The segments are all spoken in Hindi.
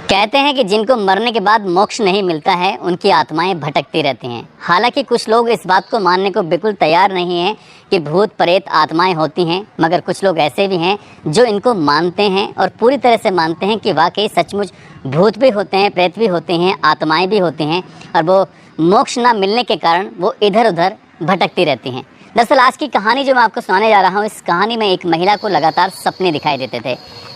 कहते हैं कि जिनको मरने के बाद मोक्ष नहीं मिलता है उनकी आत्माएं भटकती रहती हैं। हालांकि कुछ लोग इस बात को मानने को बिल्कुल तैयार नहीं हैं कि भूत प्रेत आत्माएं होती हैं, मगर कुछ लोग ऐसे भी हैं जो इनको मानते हैं और पूरी तरह से मानते हैं कि वाकई सचमुच भूत भी होते हैं, प्रेत भी होते हैं, आत्माएँ भी होती हैं और वो मोक्ष ना मिलने के कारण वो इधर उधर भटकती रहती हैं। दरअसल आज की कहानी जो मैं आपको सुनाने जा रहा हूँ, इस कहानी में एक महिला को लगातार सपने दिखाई देते थे।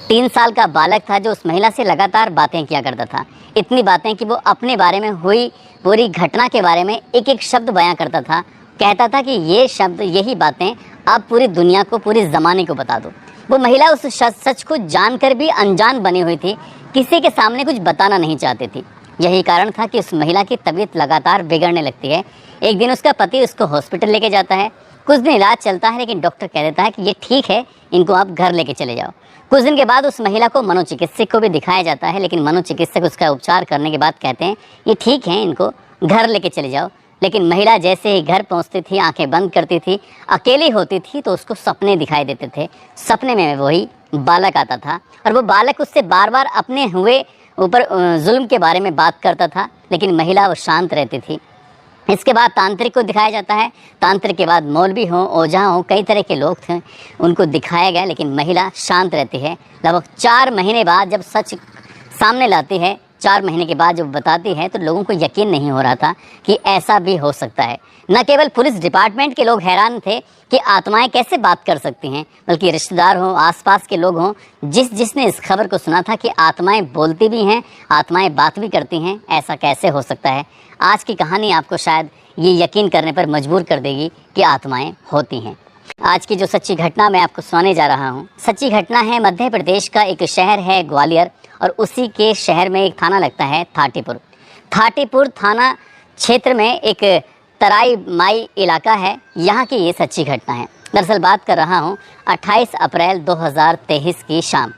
3 साल का बालक था जो उस महिला से लगातार बातें किया करता था। इतनी बातें कि वो अपने बारे में हुई पूरी घटना के बारे में एक एक शब्द बयां करता था। कहता था कि ये शब्द, यही बातें आप पूरी दुनिया को, पूरी ज़माने को बता दो। वो महिला उस सच को जानकर भी अनजान बनी हुई थी, किसी के सामने कुछ बताना नहीं चाहती थी। यही कारण था कि उस महिला की तबीयत लगातार बिगड़ने लगती है। एक दिन उसका पति उसको हॉस्पिटल लेके जाता है। कुछ दिन इलाज चलता है, लेकिन डॉक्टर कह देता है कि ये ठीक है, इनको आप घर लेके चले जाओ। कुछ दिन के बाद उस महिला को मनोचिकित्सक को भी दिखाया जाता है, लेकिन मनोचिकित्सक उसका उपचार करने के बाद कहते हैं ये ठीक है, इनको घर लेके चले जाओ। लेकिन महिला जैसे ही घर पहुंचती थी, आंखें बंद करती थी, अकेली होती थी, तो उसको सपने दिखाई देते थे। सपने में वही बालक आता था और वो बालक उससे बार बार अपने हुए ऊपर जुल्म के बारे में बात करता था, लेकिन महिला वो शांत रहती थी। इसके बाद तांत्रिक को दिखाया जाता है। तांत्रिक के बाद मौलवी हों, ओझा हों, कई तरह के लोग थे, उनको दिखाया गया, लेकिन महिला शांत रहती है। लगभग 4 महीने बाद जब सच सामने लाती है, 4 महीने के बाद जब बताती है, तो लोगों को यकीन नहीं हो रहा था कि ऐसा भी हो सकता है। न केवल पुलिस डिपार्टमेंट के लोग हैरान थे कि आत्माएं कैसे बात कर सकती हैं, बल्कि रिश्तेदार हों, आसपास के लोग हों, जिसने इस खबर को सुना था कि आत्माएं बोलती भी हैं, आत्माएं बात भी करती हैं, ऐसा कैसे हो सकता है। आज की कहानी आपको शायद ये यकीन करने पर मजबूर कर देगी कि आत्माएं होती हैं। आज की जो सच्ची घटना मैं आपको सुनाने जा रहा हूँ, सच्ची घटना है मध्य प्रदेश का एक शहर है ग्वालियर, और उसी के शहर में एक थाना लगता है थाटीपुर। थाटीपुर थाना क्षेत्र में एक तराई माई इलाका है। यहाँ की ये सच्ची घटना है। दरअसल बात कर रहा हूँ 28 अप्रैल 2023 की शाम।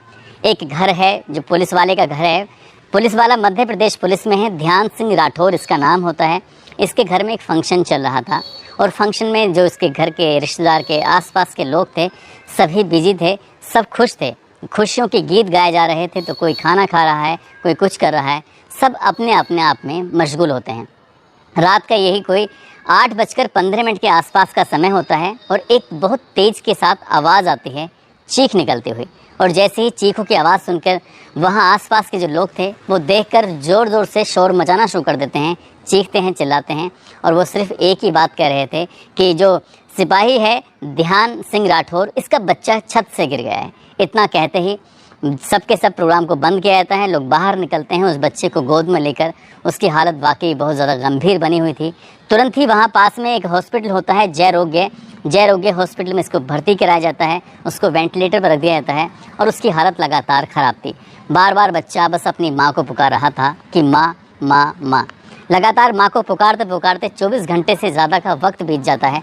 एक घर है जो पुलिस वाले का घर है। पुलिस वाला मध्य प्रदेश पुलिस में है, ध्यान सिंह राठौर इसका नाम होता है। इसके घर में एक फंक्शन चल रहा था और फंक्शन में जो इसके घर के रिश्तेदार के आसपास के लोग थे, सभी बिजी थे, सब खुश थे। खुशियों के गीत गाए जा रहे थे, तो कोई खाना खा रहा है, कोई कुछ कर रहा है, सब अपने अपने आप में मशगूल होते हैं। रात का यही कोई 8:15 के आसपास का समय होता है और एक बहुत तेज़ के साथ आवाज़ आती है, चीख निकलती हुई। और जैसे ही चीखों की आवाज़ सुनकर वहाँ आसपास के जो लोग थे, वो देखकर ज़ोर ज़ोर से शोर मचाना शुरू कर देते हैं, चीखते हैं, चिल्लाते हैं। और वो सिर्फ एक ही बात कह रहे थे कि जो सिपाही है ध्यान सिंह राठौर, इसका बच्चा छत से गिर गया है। इतना कहते ही सबके सब प्रोग्राम को बंद किया जाता है। लोग बाहर निकलते हैं उस बच्चे को गोद में लेकर। उसकी हालत वाकई बहुत ज़्यादा गंभीर बनी हुई थी। तुरंत ही वहाँ पास में एक हॉस्पिटल होता है, जयरोग्य हॉस्पिटल में इसको भर्ती कराया जाता है। उसको वेंटिलेटर पर रख दिया जाता है और उसकी हालत लगातार ख़राब थी। बार बार बच्चा बस अपनी माँ को पुकार रहा था कि माँ माँ माँ। लगातार माँ को पुकारते पुकारते 24 घंटे से ज़्यादा का वक्त बीत जाता है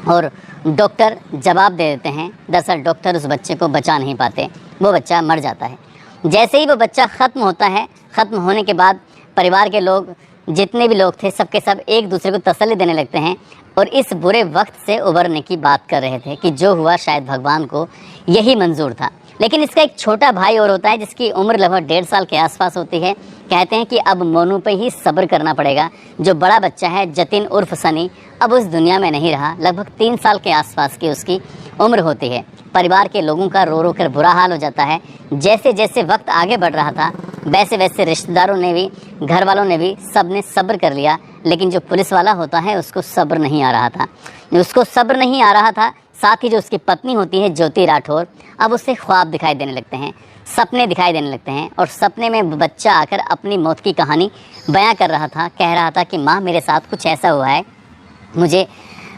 और डॉक्टर जवाब दे देते हैं। दरअसल डॉक्टर उस बच्चे को बचा नहीं पाते, वो बच्चा मर जाता है। जैसे ही वो बच्चा ख़त्म होता है, ख़त्म होने के बाद परिवार के लोग, जितने भी लोग थे, सबके सब एक दूसरे को तसल्ली देने लगते हैं और इस बुरे वक्त से उबरने की बात कर रहे थे कि जो हुआ शायद भगवान को यही मंजूर था। लेकिन इसका एक छोटा भाई और होता है जिसकी उम्र लगभग 1.5 साल के आसपास होती है। कहते हैं कि अब मोनू पे ही सब्र करना पड़ेगा। जो बड़ा बच्चा है जतिन उर्फ सनी, अब उस दुनिया में नहीं रहा। लगभग 3 साल के आसपास की उसकी उम्र होती है। परिवार के लोगों का रो रो कर बुरा हाल हो जाता है। जैसे जैसे वक्त आगे बढ़ रहा था, वैसे वैसे रिश्तेदारों ने भी, घर वालों ने भी, सब ने सब्र कर लिया। लेकिन जो पुलिस वाला होता है उसको सब्र नहीं आ रहा था। साथ ही जो उसकी पत्नी होती है ज्योति राठौर, अब उससे ख्वाब दिखाई देने लगते हैं, सपने दिखाई देने लगते हैं। और सपने में बच्चा आकर अपनी मौत की कहानी बयां कर रहा था। कह रहा था कि माँ, मेरे साथ कुछ ऐसा हुआ है, मुझे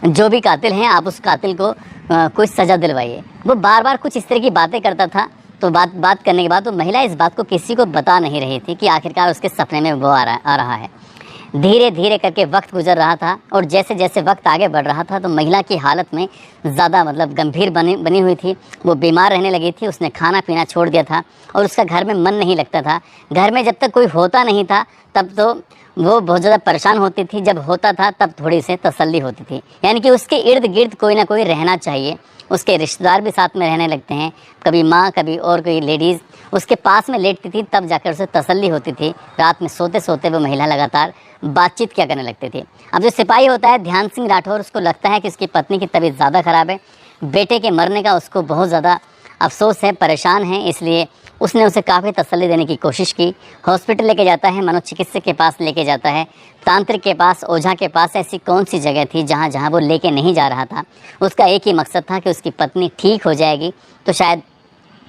जो भी कातिल हैं आप उस कातिल को कुछ सज़ा दिलवाइए। वो बार बार कुछ इस तरह की बातें करता था। तो बात करने के बाद वो महिला इस बात को किसी को बता नहीं रही थी कि आखिरकार उसके सपने में वो आ रहा है। धीरे धीरे करके वक्त गुजर रहा था और जैसे जैसे वक्त आगे बढ़ रहा था, तो महिला की हालत में ज़्यादा गंभीर बनी हुई थी। वो बीमार रहने लगी थी। उसने खाना पीना छोड़ दिया था और उसका घर में मन नहीं लगता था। घर में जब तक कोई होता नहीं था, तब तो वो बहुत ज़्यादा परेशान होती थी। जब होता था तब थोड़ी से तसल्ली होती थी, यानी कि उसके इर्द गिर्द कोई ना कोई रहना चाहिए। उसके रिश्तेदार भी साथ में रहने लगते हैं, कभी माँ कभी और कोई लेडीज़ उसके पास में लेटती थी, तब जाकर उसे तसल्ली होती थी। रात में सोते सोते वो महिला लगातार बातचीत क्या करने लगती थी। अब जो सिपाही होता है ध्यान सिंह राठौर, उसको लगता है कि उसकी पत्नी की तबीयत ज़्यादा ख़राब है, बेटे के मरने का उसको बहुत ज़्यादा अफसोस है, परेशान है, इसलिए उसने उसे काफ़ी तसल्ली देने की कोशिश की। हॉस्पिटल लेके जाता है, मनोचिकित्सक के पास लेके जाता है, तांत्रिक के पास, ओझा के पास। ऐसी कौन सी जगह थी जहाँ जहाँ वो लेके नहीं जा रहा था। उसका एक ही मकसद था कि उसकी पत्नी ठीक हो जाएगी तो शायद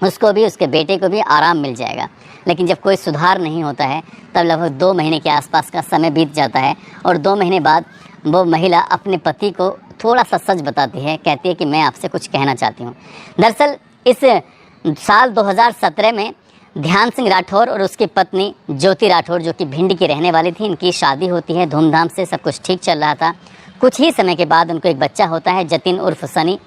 उसको भी, उसके बेटे को भी आराम मिल जाएगा। लेकिन जब कोई सुधार नहीं होता है तब लगभग 2 महीने के आसपास का समय बीत जाता है और 2 महीने बाद वो महिला अपने पति को थोड़ा सा सच बताती है। कहती है कि मैं आपसे कुछ कहना चाहती हूँ। दरअसल इस साल 2017 में ध्यान सिंह राठौर और उसकी पत्नी ज्योति राठौर, जो कि भिंड की रहने वाली थी, इनकी शादी होती है धूमधाम से, सब कुछ ठीक चल रहा था। कुछ ही समय के बाद उनको एक बच्चा होता है, जतिन उर्फ सनी।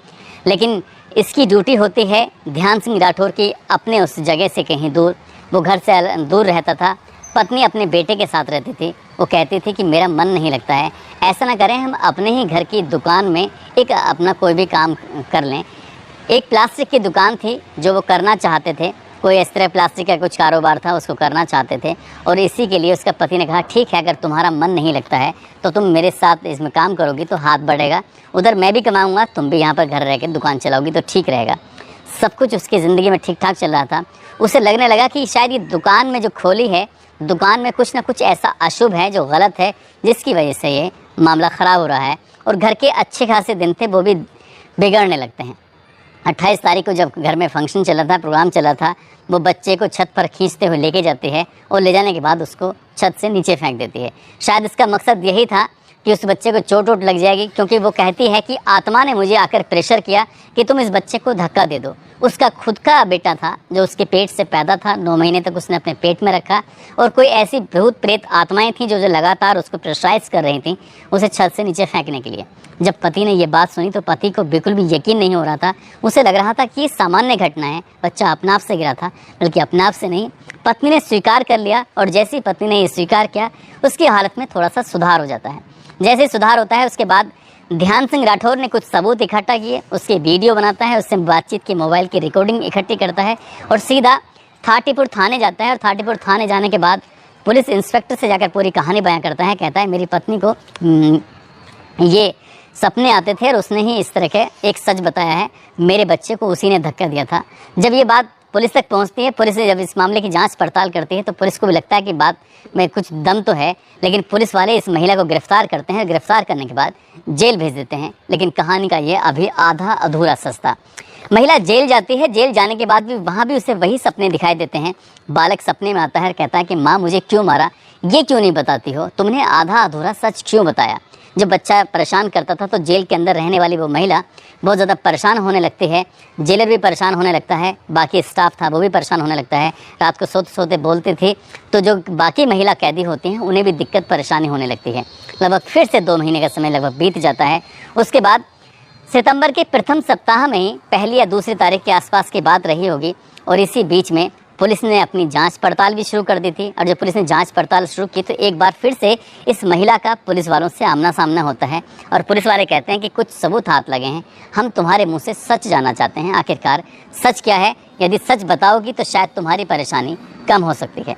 लेकिन इसकी ड्यूटी होती है ध्यान सिंह राठौर की अपने उस जगह से कहीं दूर। वो घर से दूर रहता था। पत्नी अपने बेटे के साथ रहती थी। वो कहती थी कि मेरा मन नहीं लगता है, ऐसा ना करें, हम अपने ही घर की दुकान में एक अपना कोई भी काम कर लें। एक प्लास्टिक की दुकान थी जो वो करना चाहते थे, कोई इस तरह प्लास्टिक का कुछ कारोबार था, उसको करना चाहते थे। और इसी के लिए उसका पति ने कहा ठीक है, अगर तुम्हारा मन नहीं लगता है तो तुम मेरे साथ इसमें काम करोगी तो हाथ बढ़ेगा, उधर मैं भी कमाऊँगा, तुम भी यहाँ पर घर रह के दुकान चलाओगी तो ठीक रहेगा। सब कुछ उसकी ज़िंदगी में ठीक ठाक चल रहा था। उसे लगने लगा कि शायद ये दुकान में जो खोली है, दुकान में कुछ ना कुछ ऐसा अशुभ है जो गलत है, जिसकी वजह से ये मामला ख़राब हो रहा है। और घर के अच्छे खासे दिन थे वो भी बिगड़ने लगते हैं। 28 तारीख को जब घर में फंक्शन चला था, प्रोग्राम चला था, वो बच्चे को छत पर खींचते हुए लेके जाती है और ले जाने के बाद उसको छत से नीचे फेंक देती है। शायद इसका मकसद यही था कि उस बच्चे को चोट वोट लग जाएगी, क्योंकि वो कहती है कि आत्मा ने मुझे आकर प्रेशर किया कि तुम इस बच्चे को धक्का दे दो। उसका खुद का बेटा था जो उसके पेट से पैदा था, 9 महीने तक उसने अपने पेट में रखा, और कोई ऐसी भूत प्रेत आत्माएं थीं जो लगातार उसको प्रेशराइज कर रही थीं उसे छत से नीचे फेंकने के लिए। जब पति ने ये बात सुनी तो पति को बिल्कुल भी यकीन नहीं हो रहा था। उसे लग रहा था कि ये सामान्य घटना है, बच्चा अपने आप से गिरा था, बल्कि अपने आप से नहीं, पत्नी ने स्वीकार कर लिया। और जैसे ही पत्नी ने ये स्वीकार किया, उसकी हालत में थोड़ा सा सुधार हो जाता है। जैसे सुधार होता है उसके बाद ध्यान सिंह राठौर ने कुछ सबूत इकट्ठा किए, उसके वीडियो बनाता है, उससे बातचीत की मोबाइल की रिकॉर्डिंग इकट्ठी करता है और सीधा थाटीपुर थाने जाता है। और थाटीपुर थाने जाने के बाद पुलिस इंस्पेक्टर से जाकर पूरी कहानी बयां करता है। कहता है मेरी पत्नी को ये सपने आते थे और उसने ही इस तरह के एक सच बताया है, मेरे बच्चे को उसी ने धक्का दिया था। जब ये बात पुलिस तक पहुंचती है, पुलिस जब इस मामले की जांच पड़ताल करती है तो पुलिस को भी लगता है कि बात में कुछ दम तो है। लेकिन पुलिस वाले इस महिला को गिरफ्तार करते हैं। गिरफ्तार करने के बाद जेल भेज देते हैं। लेकिन कहानी का ये अभी आधा अधूरा सस्ता। महिला जेल जाती है। जेल जाने के बाद भी वहाँ भी उसे वही सपने दिखाई देते हैं। बालक सपने में आता है, कहता है कि माँ मुझे क्यों मारा, ये क्यों नहीं बताती हो, तुमने आधा अधूरा सच क्यों बताया। जब बच्चा परेशान करता था तो जेल के अंदर रहने वाली वो महिला बहुत ज़्यादा परेशान होने लगती है। जेलर भी परेशान होने लगता है, बाकी स्टाफ था वो भी परेशान होने लगता है। रात को सोते सोते बोलती थी तो जो बाकी महिला कैदी होती हैं उन्हें भी दिक्कत परेशानी होने लगती है। लगभग फिर से 2 महीने का समय लगभग बीत जाता है। उसके बाद सितंबर के प्रथम सप्ताह में ही 1 या 2 तारीख के आसपास की बात रही होगी। और इसी बीच में पुलिस ने अपनी जांच पड़ताल भी शुरू कर दी थी। और जब पुलिस ने जांच पड़ताल शुरू की तो एक बार फिर से इस महिला का पुलिस वालों से आमना सामना होता है। और पुलिस वाले कहते हैं कि कुछ सबूत हाथ लगे हैं, हम तुम्हारे मुंह से सच जानना चाहते हैं, आखिरकार सच क्या है, यदि सच बताओगी तो शायद तुम्हारी परेशानी कम हो सकती है।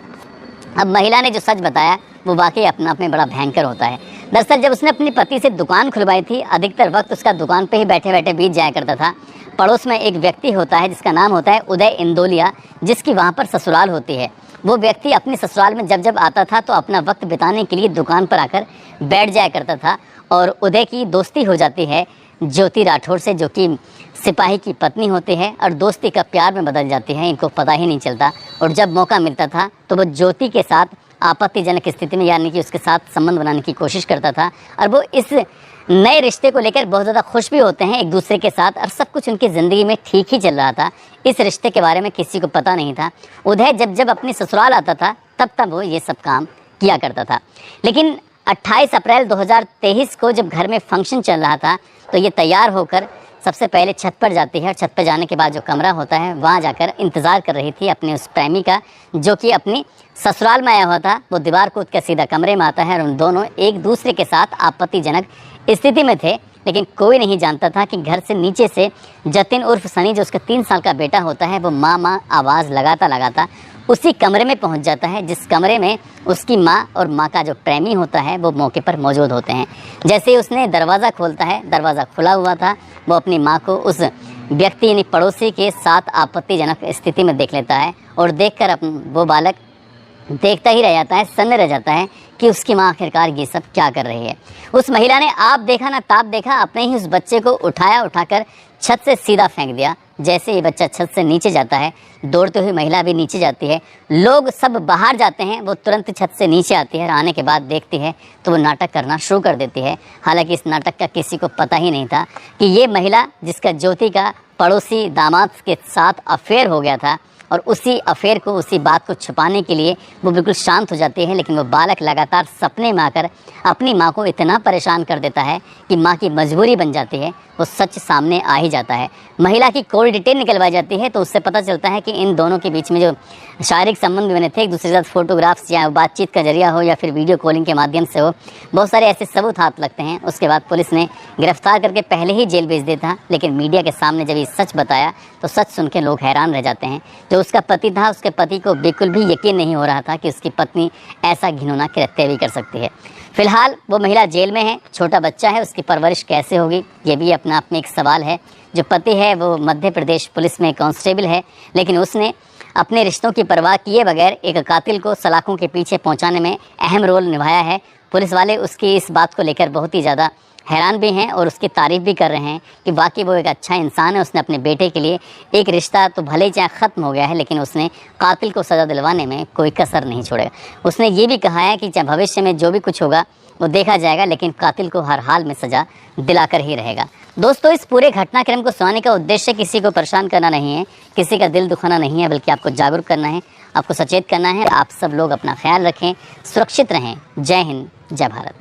अब महिला ने जो सच बताया वो वाकई अपने आप में बड़ा भयंकर होता है। दरअसल जब उसने अपने पति से दुकान खुलवाई थी, अधिकतर वक्त उसका दुकान पे ही बैठे बैठे बीत जाया करता था। पड़ोस में एक व्यक्ति होता है जिसका नाम होता है उदय इंदोलिया, जिसकी वहाँ पर ससुराल होती है। वो व्यक्ति अपने ससुराल में जब जब आता था तो अपना वक्त बिताने के लिए दुकान पर आकर बैठ जाया करता था। और उदय की दोस्ती हो जाती है ज्योति राठौर से, जो कि सिपाही की पत्नी होती है, और दोस्ती का प्यार में बदल जाती है, इनको पता ही नहीं चलता। और जब मौका मिलता था तो वो ज्योति के साथ आपत्तिजनक स्थिति में, यानी कि उसके साथ संबंध बनाने की कोशिश करता था। और वो इस नए रिश्ते को लेकर बहुत ज़्यादा खुश भी होते हैं एक दूसरे के साथ, और सब कुछ उनकी ज़िंदगी में ठीक ही चल रहा था। इस रिश्ते के बारे में किसी को पता नहीं था। उदय जब जब अपने ससुराल आता था तब तब वो ये सब काम किया करता था। लेकिन 28 अप्रैल 2023 को जब घर में फंक्शन चल रहा था तो ये तैयार होकर सबसे पहले छत पर जाती है और छत पर जाने के बाद जो कमरा होता है वहाँ जाकर इंतज़ार कर रही थी अपने उस प्रेमी का, जो कि अपनी ससुराल में आया हुआ था। वो दीवार कूद कर सीधा कमरे में आता है और उन दोनों एक दूसरे के साथ आपत्तिजनक स्थिति में थे। लेकिन कोई नहीं जानता था कि घर से नीचे से जतिन उर्फ सनी, जो उसका 3 साल का बेटा होता है, वो माँ माँ आवाज़ लगाता उसी कमरे में पहुंच जाता है जिस कमरे में उसकी माँ और माँ का जो प्रेमी होता है वो मौके पर मौजूद होते हैं। जैसे ही उसने दरवाज़ा खोलता है, दरवाज़ा खुला हुआ था, वो अपनी माँ को उस व्यक्ति यानी पड़ोसी के साथ आपत्तिजनक स्थिति में देख लेता है और देखकर वो बालक देखता ही रह जाता है, सन्न रह जाता है कि उसकी माँ आखिरकार ये सब क्या कर रही है। उस महिला ने आप देखा ना ताप देखा, अपने ही उस बच्चे को उठाकर छत से सीधा फेंक दिया। जैसे ये बच्चा छत से नीचे जाता है, दौड़ते हुए महिला भी नीचे जाती है। लोग सब बाहर जाते हैं, वो तुरंत छत से नीचे आती है और आने के बाद देखती है तो वो नाटक करना शुरू कर देती है। हालांकि इस नाटक का किसी को पता ही नहीं था कि ये महिला, जिसका ज्योति का पड़ोसी दामाद के साथ अफेयर हो गया था, और उसी अफेयर को, उसी बात को छुपाने के लिए वो बिल्कुल शांत हो जाती है। लेकिन वो बालक लगातार सपने में आकर अपनी माँ को इतना परेशान कर देता है कि माँ की मजबूरी बन जाती है, वो सच सामने आ ही जाता है। महिला की कॉल डिटेल निकलवाई जाती है तो उससे पता चलता है कि इन दोनों के बीच में जो शारीरिक संबंध बने थे, एक दूसरे के साथ फोटोग्राफ्स या बातचीत का जरिया हो या फिर वीडियो कॉलिंग के माध्यम से हो, बहुत सारे ऐसे सबूत हाथ लगते हैं। उसके बाद पुलिस ने गिरफ्तार करके पहले ही जेल भेज दिया था। लेकिन मीडिया के सामने जब ये सच बताया तो सच सुन के लोग हैरान रह जाते हैं। जो उसका पति था, उसके पति को बिल्कुल भी यकीन नहीं हो रहा था कि उसकी पत्नी ऐसा घिनौना कृत्य भी कर सकती है। फिलहाल वो महिला जेल में है, छोटा बच्चा है, उसकी परवरिश कैसे होगी ये भी अपना आप में एक सवाल है। जो पति है वो मध्य प्रदेश पुलिस में कांस्टेबल है, लेकिन उसने अपने रिश्तों की परवाह किए बगैर एक कातिल को सलाखों के पीछे पहुंचाने में अहम रोल निभाया है। पुलिस वाले उसकी इस बात को लेकर बहुत ही ज़्यादा हैरान भी हैं और उसकी तारीफ़ भी कर रहे हैं कि वाकई वो एक अच्छा इंसान है। उसने अपने बेटे के लिए एक रिश्ता तो भले ही चाहे ख़त्म हो गया है, लेकिन उसने कातिल को सज़ा दिलवाने में कोई कसर नहीं छोड़ेगा। उसने ये भी कहा है कि चाहे भविष्य में जो भी कुछ होगा वो देखा जाएगा, लेकिन कातिल को हर हाल में सज़ा दिलाकर ही रहेगा। दोस्तों, इस पूरे घटनाक्रम को सुनाने का उद्देश्य किसी को परेशान करना नहीं है, किसी का दिल दुखाना नहीं है, बल्कि आपको जागरूक करना है, आपको सचेत करना है। आप सब लोग अपना ख्याल रखें, सुरक्षित रहें। जय हिंद, जय भारत।